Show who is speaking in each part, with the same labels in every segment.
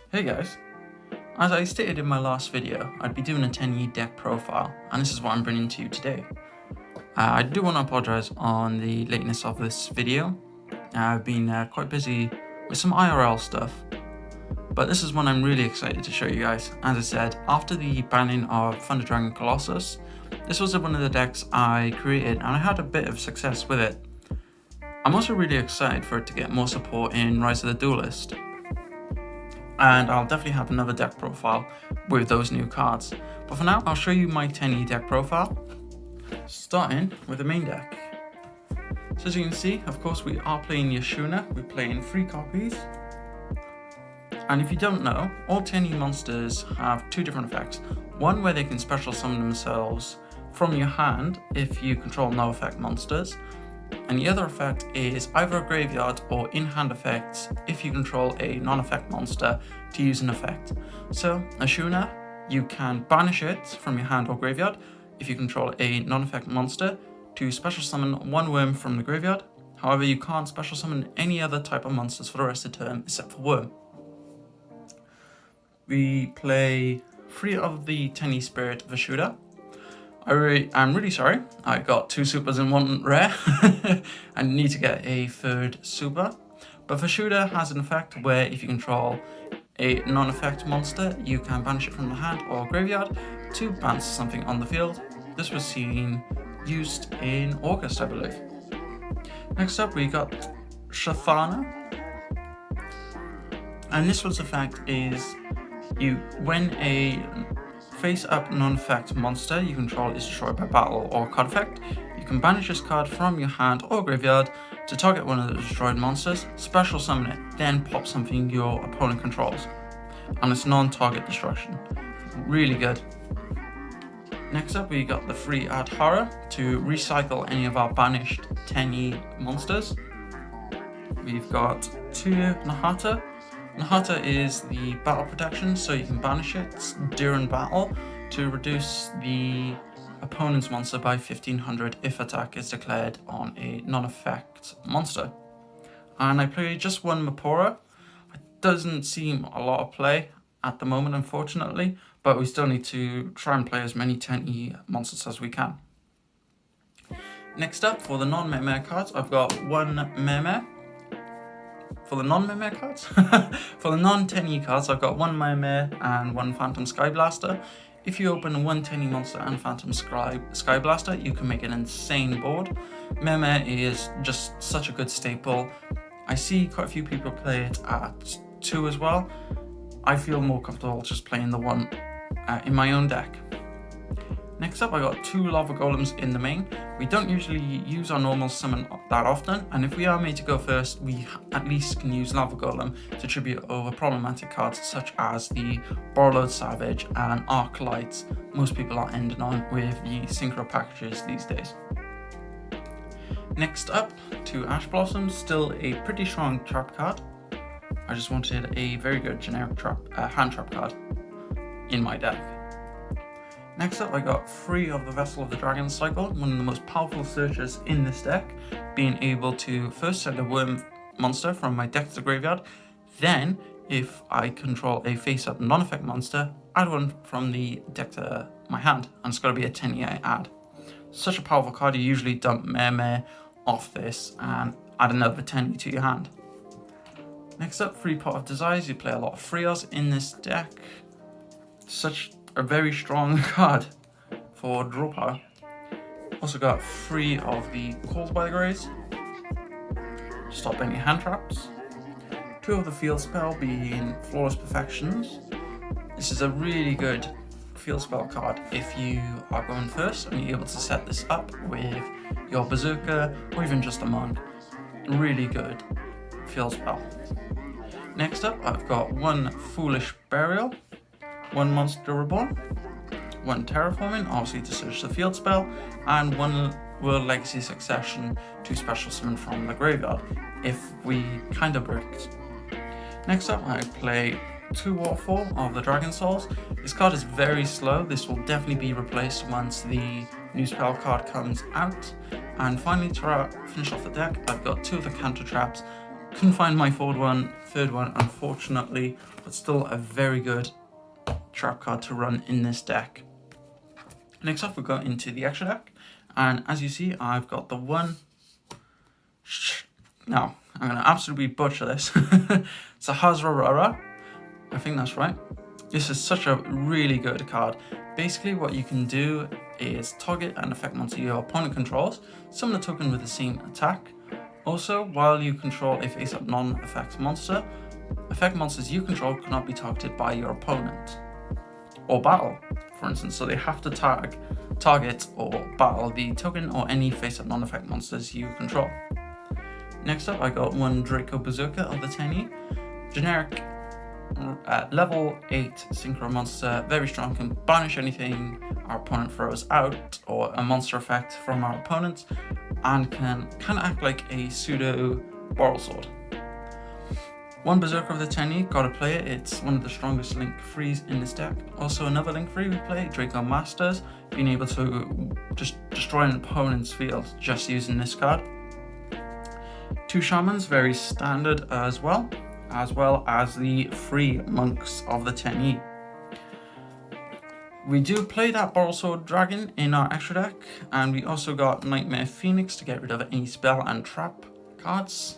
Speaker 1: Hey guys, as I stated in my last video, I'd be doing a Tenyi deck profile, and this is what I'm bringing to you today. I do want to apologise on the lateness of this video. I've been quite busy with some IRL stuff, but this is one I'm really excited to show you guys. As I said, after the banning of Thunder Dragon Colosuss, this was one of the decks I created and I had a bit of success with it. I'm also really excited for it to get more support in Rise of the Duelist, and I'll definitely have another deck profile with those new cards. But for now, I'll show you my Tenyi deck profile, starting with the main deck. So as you can see, of course, we are playing Yashuna. We're playing 3 copies. And if you don't know, all Tenyi monsters have 2 different effects. One where they can special summon themselves from your hand if you control no effect monsters. And the other effect is either a graveyard or in-hand effects if you control a non-effect monster to use an effect. So, Ashuna, you can banish it from your hand or graveyard if you control a non-effect monster to special summon 1 worm from the graveyard. However, you can't special summon any other type of monsters for the rest of the turn except for worm. We play 3 of the Tenyi Spirit of Ashuna. I'm really sorry, I got 2 supers and 1 rare. I need to get a 3rd super. But Vashuda has an effect where if you control a non-effect monster, you can banish it from the hand or graveyard to bounce something on the field. This was used in August, I believe. Next up, we got Shathana. And this one's effect is when a face-up non-effect monster you control is destroyed by battle or card effect, you can banish this card from your hand or graveyard to target one of the destroyed monsters, special summon it, then pop something your opponent controls. And it's non-target destruction. Really good. Next up, we got the 3 Adhara to recycle any of our banished Tenyi monsters. We've got 2 Nahata. Nahata is the battle protection, so you can banish it during battle to reduce the opponent's monster by 1500 if attack is declared on a non-effect monster. And I play just 1 Mapora. It doesn't seem a lot of play at the moment, unfortunately, but we still need to try and play as many Tenyi monsters as we can. Next up, for the non-Meme cards, I've got 1 Meme. For the non-Meme cards? For the non-Tenyi cards, I've got 1 Meme and 1 Phantom Sky Blaster. If you open 1 Tenyi monster and Phantom Sky Blaster, you can make an insane board. Meme is just such a good staple. I see quite a few people play it at 2 as well. I feel more comfortable just playing the 1 in my own deck. Next up, I got 2 Lava Golems in the main. We don't usually use our normal summon that often, and if we are made to go first, we at least can use Lava Golem to tribute over problematic cards such as the Borrowed Savage and Arc Lights most people are ending on with the Synchro packages these days. Next up, 2 Ash Blossoms, still a pretty strong trap card. I just wanted a very good generic hand trap card in my deck. Next up, I got 3 of the Vessel of the Dragon cycle, one of the most powerful searches in this deck, being able to first send a worm monster from my deck to the graveyard, then, if I control a face-up non-effect monster, add 1 from the deck to my hand, and it's got to be a Tenyi I add. Such a powerful card, you usually dump Meme off this and add another Tenyi to your hand. Next up, 3 Pot of Desires, you play a lot of Freos in this deck. Such a very strong card for draw power. Also got 3 of the Calls by the Grays, stop any hand traps. 2 of the Field Spell being Flawless Perfections. This is a really good field spell card if you are going first and you're able to set this up with your Berserker or even just a Monk. Really good field spell. Next up, I've got 1 Foolish Burial, 1 Monster Reborn, 1 Terraforming, obviously to search the field spell, and 1 World Legacy Succession to special summon from the graveyard, if we kinda bricked. Next up, I play 2 Waterfall of the Dragon Souls. This card is very slow. This will definitely be replaced once the new spell card comes out. And finally, to finish off the deck, I've got 2 of the Counter Traps Couldn't find my third one, unfortunately, but still a very good trap card to run in this deck. Next up, we go into the extra deck, and as you see, I've got the one. Now, I'm gonna absolutely butcher this. Sahasrara, I think that's right. This is such a really good card. Basically, what you can do is target an effect monster your opponent controls, summon a token with the same attack. Also, while you control a face-up non-effect monster, effect monsters you control cannot be targeted by your opponent or battle, for instance. So they have to target or battle the token or any face-up non-effect monsters you control. Next up, I got one Draco Berserker of the Tenyi. Generic level 8 synchro monster, very strong, can banish anything our opponent throws out or a monster effect from our opponent, and can kind of act like a pseudo Boral Sword. One Berserker of the Tenyi, gotta play it, it's one of the strongest link 3s in this deck. Also another link 3 we play, Draco Masters, being able to just destroy an opponent's field just using this card. Two Shamans, very standard as well as the 3 Monks of the Tenyi. We do play that Boral Sword Dragon in our extra deck, and we also got Nightmare Phoenix to get rid of any spell and trap cards.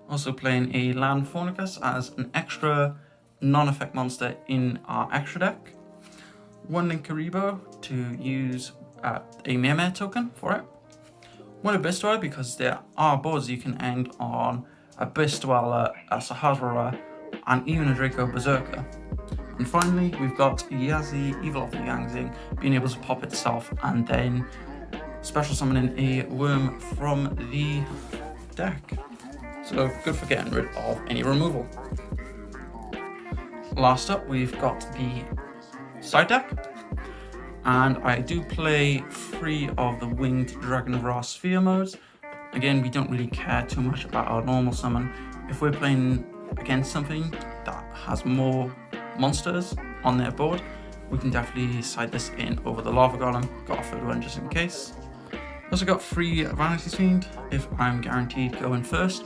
Speaker 1: Also playing a Land Fornicus as an extra non-effect monster in our extra deck. One Linkaribo to use a Meme token for it. One Abyss Dweller because there are boards you can end on Abyss Dweller, a Sahasrara, and even a Draco Berserker. And finally, we've got Yazi, Evil of the Yangzing, being able to pop itself and then special summoning a worm from the deck. So good for getting rid of any removal. Last up, we've got the side deck. And I do play 3 of the Winged Dragon of Ra Sphere modes. Again, we don't really care too much about our normal summon. If we're playing against something that has more monsters on their board, we can definitely side this in over the Lava Golem. Got a third one just in case. Also got 3 Vanity Fiend if I'm guaranteed going first.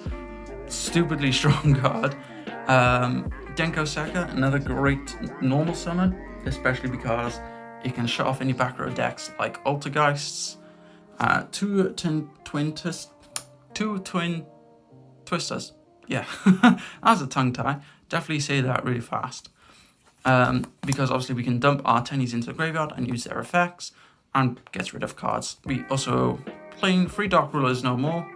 Speaker 1: Stupidly strong card. Denko Seka, another great normal summon, especially because it can shut off any back row decks like Altergeists. Two twin twisters. Yeah, that's a tongue tie. Definitely say that really fast. Because obviously we can dump our Tennies into the graveyard and use their effects and gets rid of cards. We also playing 3 Dark Rulers no more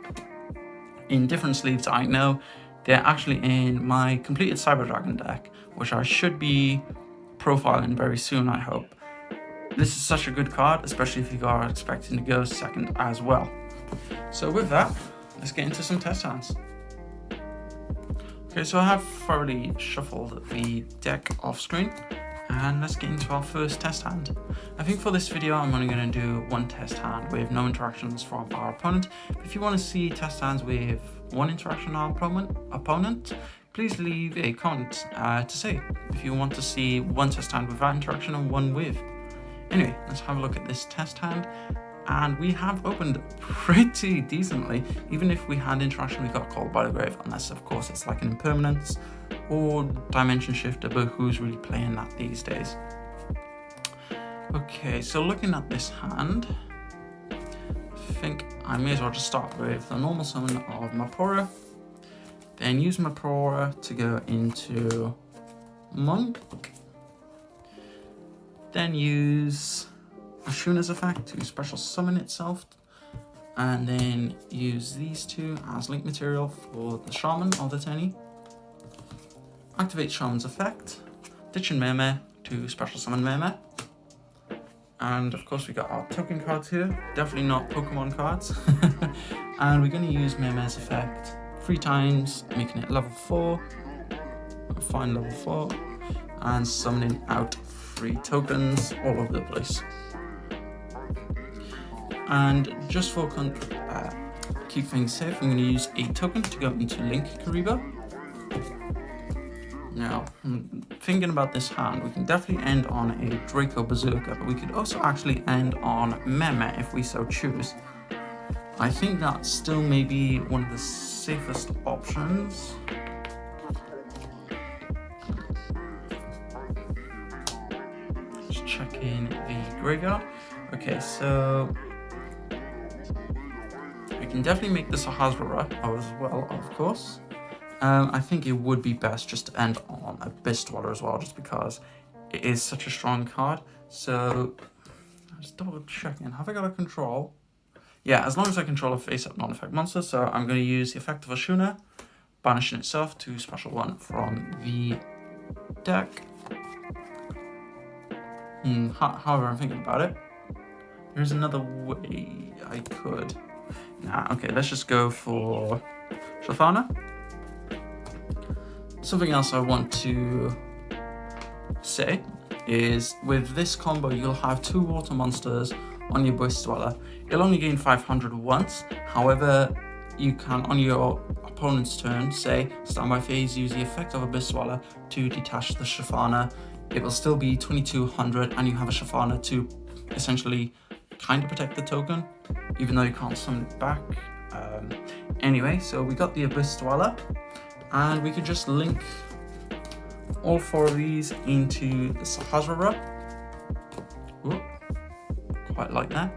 Speaker 1: in different sleeves. I know they're actually in my completed Cyber Dragon deck, which I should be profiling very soon, I hope. This is such a good card, especially if you are expecting to go second as well. So with that, let's get into some test hands. Okay, so I have thoroughly shuffled the deck off screen, and let's get into our first test hand. I think for this video I'm only going to do 1 test hand with no interactions from our opponent. If you want to see test hands with 1 interaction on our opponent, please leave a comment to say if you want to see 1 test hand without interaction and 1 with. Anyway, let's have a look at this test hand. And we have opened pretty decently. Even if we had interaction, we got called by the grave, unless of course it's like an impermanence or dimension shifter, but who's really playing that these days? Okay, so looking at this hand, I think I may as well just start with the normal summon of Mapora, then use Mapora to go into Monk, then use Ashuna's effect to special summon itself, and then use these 2 as link material for the Shaman of the Tenyi. Activate Shaman's effect, ditching Meme to special summon Meme. And of course we got our token cards here, definitely not Pokemon cards. And we're going to use Meme's effect 3 times, making it level 4, fine level 4, and summoning out 3 tokens all over the place. And just for keep things safe, I'm going to use a token to go into Link Karibo. Now, thinking about this hand, we can definitely end on a Draco Berserker, but we could also actually end on Meme if we so choose. I think that's still maybe one of the safest options. Just checking the graveyard. Okay, so we can definitely make the Sahasrara as well, of course. I think it would be best just to end on Abyss Dweller as well, just because it is such a strong card. So I'm just double checking. Have I got a control? Yeah, as long as I control a face-up non-effect monster. So I'm going to use the effect of Ashuna, banishing itself to special one from the deck. However, I'm thinking about it. There's another way I could. Nah, okay, let's just go for Shafana. Something else I want to say is with this combo, you'll have 2 water monsters on your Abyss Dweller. You'll only gain 500 once. However, you can, on your opponent's turn, say, standby phase, use the effect of Abyss Dweller to detach the Shafana. It will still be 2200, and you have a Shafana to essentially kind of protect the token, even though you can't summon it back. Anyway, so we got the Abyss Dweller, and we could just link all 4 of these into the Sahasrara. Ooh, quite like that.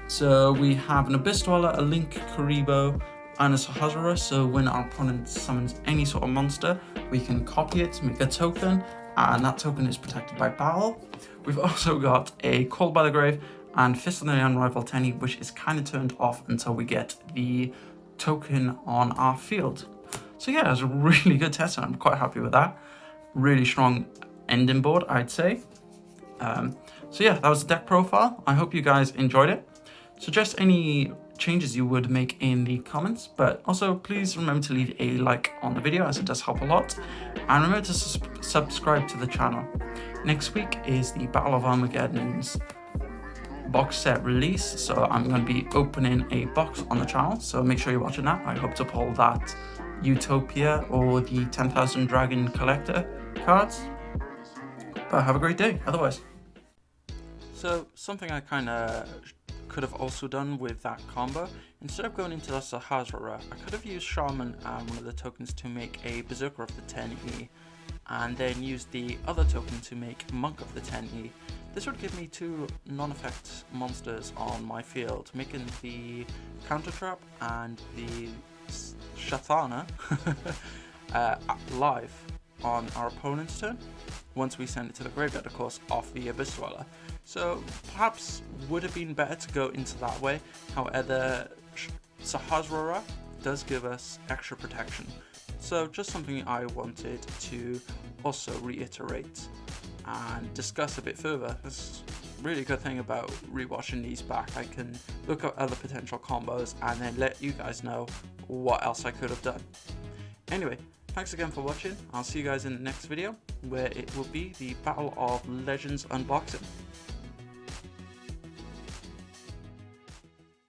Speaker 1: So we have an Abyss Dweller, a Link Karibo, and a Sahasrara. So when our opponent summons any sort of monster, we can copy it, make a token, and that token is protected by battle. We've also got a Call by the Grave and Fist of the Unrivaled Tenyi, which is kind of turned off until we get the token on our field. So yeah, it was a really good test, and I'm quite happy with that. Really strong ending board, I'd say. So yeah, that was the deck profile. I hope you guys enjoyed it. Suggest any changes you would make in the comments, but also please remember to leave a like on the video, as it does help a lot. And remember to subscribe to the channel. Next week is the Battle of Armageddon's box set release, so I'm going to be opening a box on the channel, so make sure you're watching that. I hope to pull that Utopia or the 10,000 Dragon Collector cards. But have a great day otherwise. So something I kind of could have also done with that combo, instead of going into the Sahasrara, I could have used Shaman and one of the tokens to make a Berserker of the Tenyi, and then use the other token to make Monk of the Tenyi. This would give me 2 non-effect monsters on my field, making the Counter Trap and the Shathana live on our opponent's turn, once we send it to the graveyard, of course, off the Abyss Dweller. So perhaps would have been better to go into that way. However, Sahasrara does give us extra protection. So just something I wanted to also reiterate and discuss a bit further. It's a really good thing about rewatching these back. I can look at other potential combos and then let you guys know what else I could have done. Anyway, thanks again for watching. I'll see you guys in the next video, where it will be the Battle of Legends unboxing.